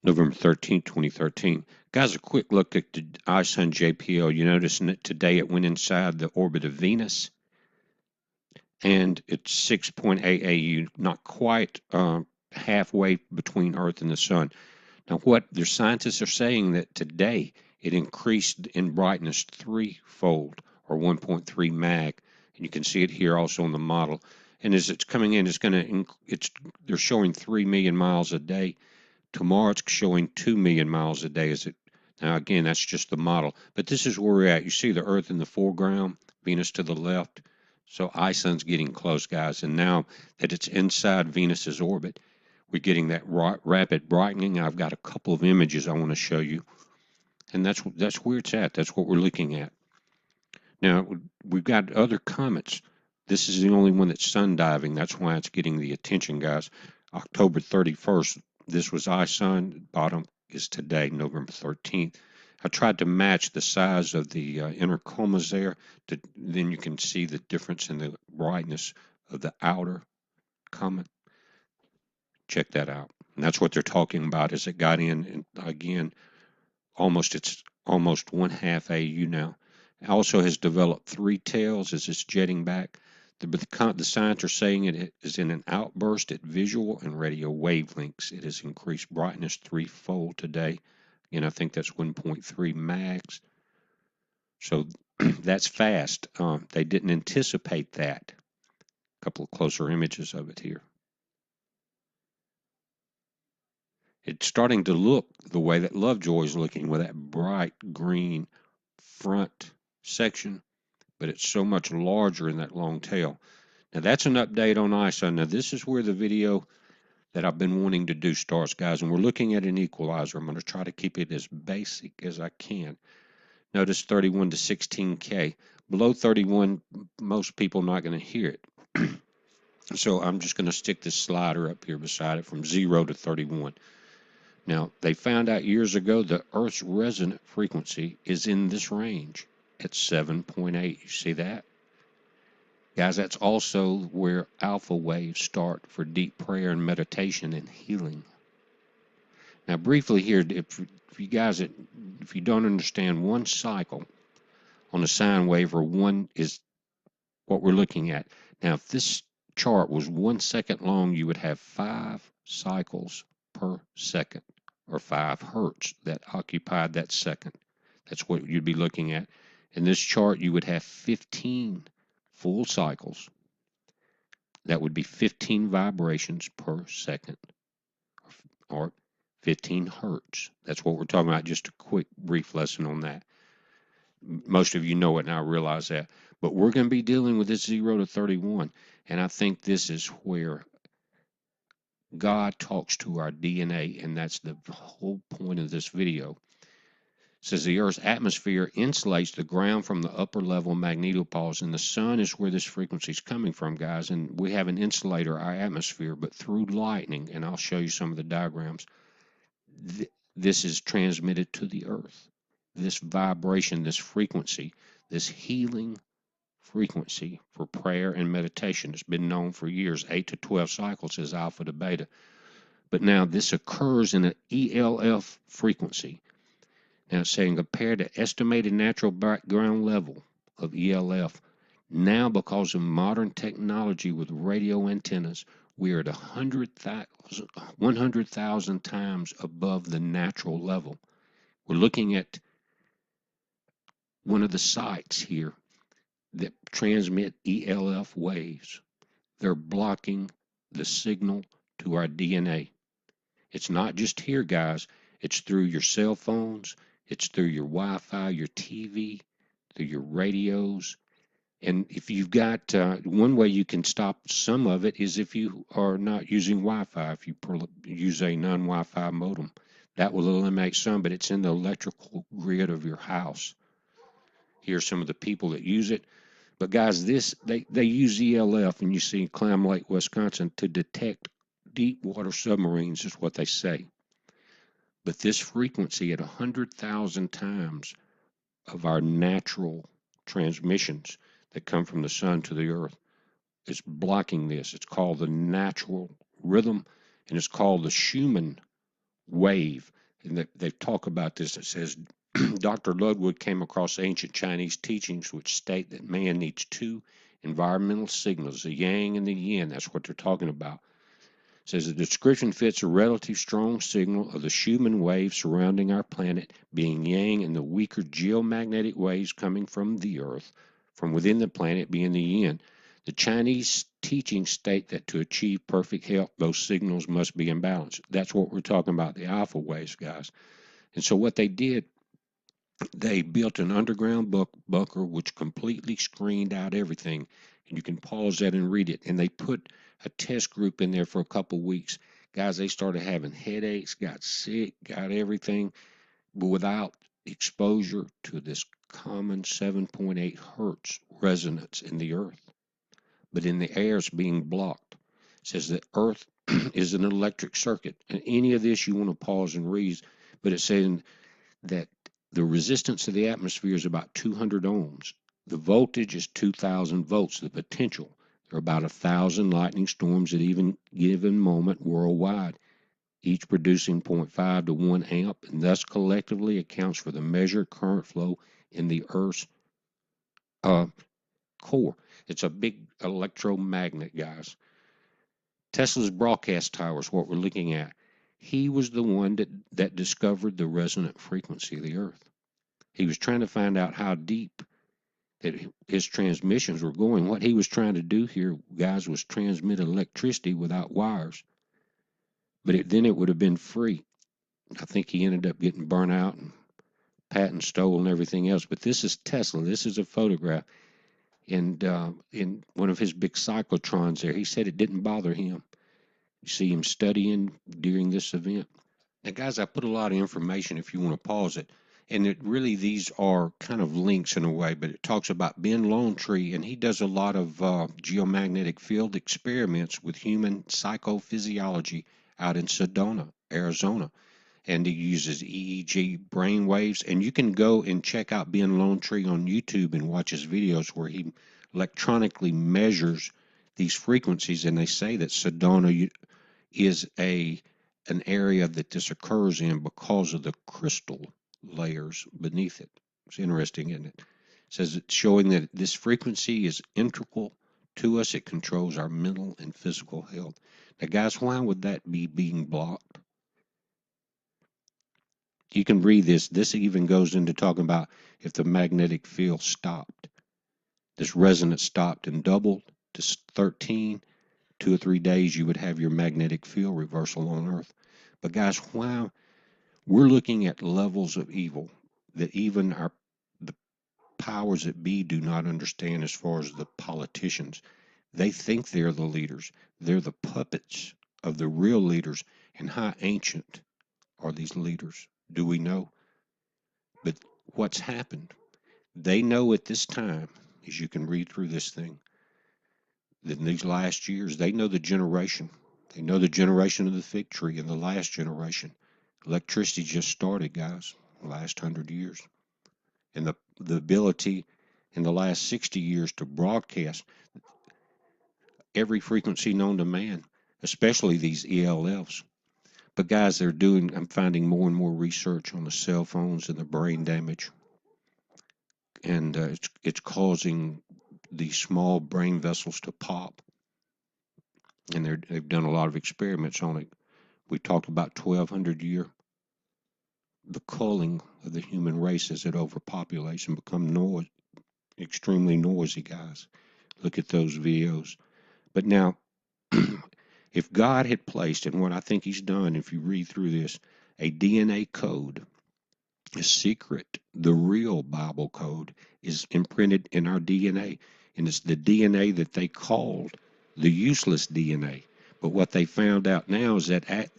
November 13th, 2013. Guys, a quick look at the ISON JPL. You notice that today it went inside the orbit of Venus, and it's 6.8 AU, not quite halfway between Earth and the Sun. Now, what their scientists are saying that today it increased in brightness threefold, or 1.3 mag, and you can see it here also on the model. And as it's coming in, they're showing 3 million miles a day. Tomorrow it's showing 2 million miles a day. Now again, that's just the model, but this is where we're at. You see the Earth in the foreground, Venus to the left. So ISON's getting close, guys, and now that it's inside Venus's orbit, we're getting that rapid brightening. I've got a couple of images I want to show you, and that's where it's at. That's what we're looking at. Now we've got other comets. This is the only one that's sun diving. That's why it's getting the attention, guys. October 31st, this was ISON. Bottom is today, November 13th. I tried to match the size of the inner comas there. Then you can see the difference in the brightness of the outer comet. Check that out. And that's what they're talking about as it got in. And again, it's almost 1/2 AU now. It also has developed 3 tails as it's jetting back. The scientists are saying it is in an outburst at visual and radio wavelengths. It has increased brightness threefold today. And I think that's 1.3 mags. So that's fast. They didn't anticipate that. A couple of closer images of it here. It's starting to look the way that Lovejoy is looking, with that bright green front section, but it's so much larger in that long tail. Now that's an update on ISON. Now this is where the video that I've been wanting to do starts, guys, and we're looking at an equalizer. I'm going to try to keep it as basic as I can. Notice 31 to 16K. Below 31, most people are not going to hear it. So I'm just going to stick this slider up here beside it from 0 to 31. Now, they found out years ago the Earth's resonant frequency is in this range at 7.8. You see that? Guys, that's also where alpha waves start for deep prayer and meditation and healing. Now, briefly here, if you don't understand, one cycle on a sine wave, or one, is what we're looking at. Now, if this chart was 1 second long, you would have 5 cycles per second, or 5 hertz that occupied that second. That's what you'd be looking at. In this chart, you would have 15 full cycles. That would be 15 vibrations per second, or 15 hertz. That's what we're talking about. Just a quick, brief lesson on that. Most of you know it, and I realize that. But we're going to be dealing with this 0 to 31, and I think this is where God talks to our DNA, and that's the whole point of this video. It says the Earth's atmosphere insulates the ground from the upper level magnetopoles, and the sun is where this frequency is coming from, guys. And we have an insulator, our atmosphere, but through lightning, and I'll show you some of the diagrams, this is transmitted to the Earth. This vibration, this frequency, this healing frequency for prayer and meditation has been known for years. 8 to 12 cycles is alpha to beta. But now this occurs in an ELF frequency. Now it's saying compared to estimated natural background level of ELF, now because of modern technology with radio antennas, we are at 100,000 times above the natural level. We're looking at one of the sites here that transmit ELF waves. They're blocking the signal to our DNA. It's not just here, guys. It's through your cell phones. It's through your Wi-Fi, your TV, through your radios. And if you've got, one way you can stop some of it is if you are not using Wi-Fi, if you use a non-Wi-Fi modem. That will eliminate some, but it's in the electrical grid of your house. Here's some of the people that use it. But guys, they use ELF, and you see in Clam Lake, Wisconsin, to detect deep water submarines, is what they say. But this frequency at 100,000 times of our natural transmissions that come from the sun to the earth is blocking this. It's called the natural rhythm, and it's called the Schumann wave. And they talk about this. It says Dr. Ludwig came across ancient Chinese teachings which state that man needs two environmental signals, the yang and the yin. That's what they're talking about. It says the description fits a relative strong signal of the Schumann wave surrounding our planet being yang and the weaker geomagnetic waves coming from the Earth from within the planet being the yin. The Chinese teachings state that to achieve perfect health, those signals must be in balance. That's what we're talking about, the alpha waves, guys. And so what they did, they built an underground bunker which completely screened out everything. And you can pause that and read it. And they put a test group in there for a couple weeks. Guys, they started having headaches, got sick, got everything, but without exposure to this common 7.8 hertz resonance in the earth. But in the air, it's being blocked. It says that Earth is an electric circuit. And any of this you want to pause and read, but it's saying that the resistance of the atmosphere is about 200 ohms. The voltage is 2,000 volts. The potential, there are about 1,000 lightning storms at even given moment worldwide, each producing 0.5 to 1 amp, and thus collectively accounts for the measured current flow in the Earth's uh, core. It's a big electromagnet, guys. Tesla's broadcast tower is what we're looking at. He was the one that discovered the resonant frequency of the Earth. He was trying to find out how deep that his transmissions were going. What he was trying to do here, guys, was transmit electricity without wires. But then it would have been free. I think he ended up getting burnt out and patent stolen and everything else. But this is Tesla. This is a photograph. And in one of his big cyclotrons there, he said it didn't bother him. You see him studying during this event. Now, guys, I put a lot of information if you want to pause it. And it really, these are kind of links in a way, but it talks about Ben Longtree, and he does a lot of geomagnetic field experiments with human psychophysiology out in Sedona, Arizona. And he uses EEG brain waves. And you can go and check out Ben Longtree on YouTube and watch his videos where he electronically measures these frequencies. And they say that Sedona is an area that this occurs in because of the crystal layers beneath it. It's interesting, isn't it? It says it's showing that this frequency is integral to us. It controls our mental and physical health. Now, guys, why would that be being blocked? You can read this. This even goes into talking about if the magnetic field stopped. This resonance stopped and doubled to 13, 2 or 3 days, you would have your magnetic field reversal on Earth. But guys, why we're looking at levels of evil that even the powers that be do not understand as far as the politicians. They think they're the leaders. They're the puppets of the real leaders. And how ancient are these leaders? Do we know? But what's happened? They know at this time, as you can read through this thing, that in these last years, they know the generation. They know the generation of the fig tree and the last generation. Electricity just started, guys, the last 100 years. And the ability in the last 60 years to broadcast every frequency known to man, especially these ELFs. But guys, I'm finding more and more research on the cell phones and the brain damage. And it's causing these small brain vessels to pop. And they've done a lot of experiments on it. We talked about 1200 year, the culling of the human race as it overpopulates and become extremely noisy, guys. Look at those videos. But now, if God had placed, and what I think he's done, if you read through this, a DNA code, a secret, the real Bible code is imprinted in our DNA. And it's the DNA that they called the useless DNA. But what they found out now is that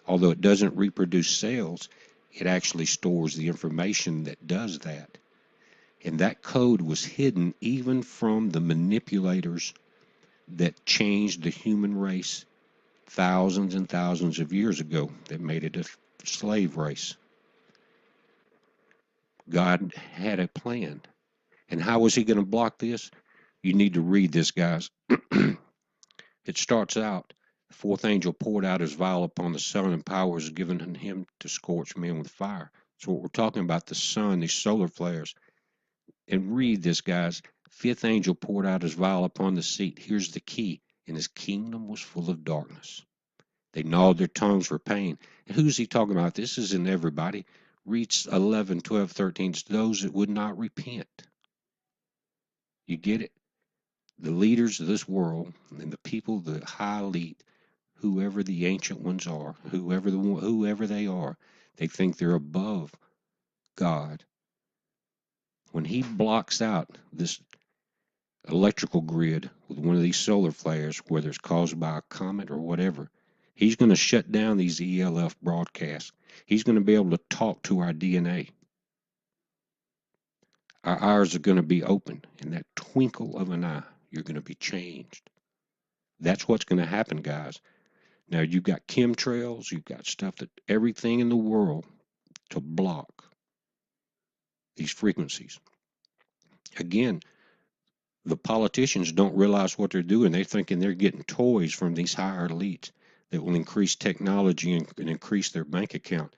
although it doesn't reproduce cells, it actually stores the information that does that. And that code was hidden even from the manipulators that changed the human race thousands and thousands of years ago, that made it a slave race. God had a plan. And how was he going to block this? You need to read this, guys. It starts out The fourth angel poured out his vial upon the sun, and power was given him to scorch men with fire. So what we're talking about, the sun, these solar flares. And read this, guys. Fifth angel poured out his vial upon the sea. Here's the key. And his kingdom was full of darkness. They gnawed their tongues for pain. And who's he talking about? This isn't everybody. Read 11, 12, 13. It's those that would not repent. You get it? The leaders of this world and the people, the high elite, whoever the ancient ones are, whoever they are, they think they're above God. When he blocks out this electrical grid with one of these solar flares, whether it's caused by a comet or whatever, he's going to shut down these ELF broadcasts. He's going to be able to talk to our DNA. Our eyes are going to be open. In that twinkle of an eye, you're going to be changed. That's what's going to happen, guys. Now, you've got chemtrails, you've got stuff that everything in the world to block these frequencies. Again, the politicians don't realize what they're doing. They're thinking they're getting toys from these higher elites that will increase technology and increase their bank account.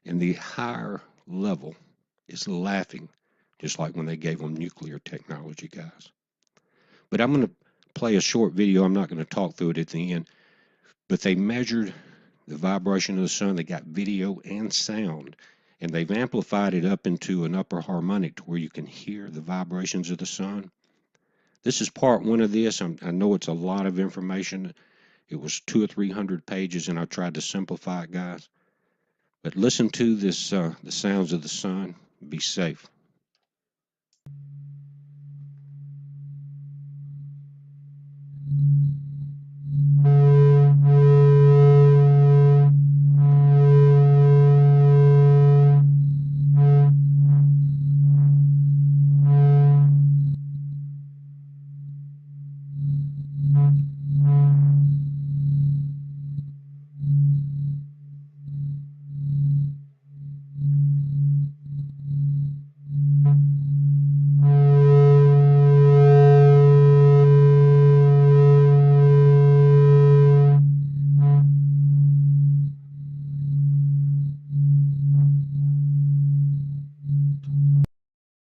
And the higher level is laughing, just like when they gave them nuclear technology, guys. But I'm going to play a short video. I'm not going to talk through it at the end. But they measured the vibration of the sun. They got video and sound. And they've amplified it up into an upper harmonic to where you can hear the vibrations of the sun. This is part one of this. I know it's a lot of information. It was 200 or 300 pages, and I tried to simplify it, guys. But listen to this, the sounds of the sun. Be safe.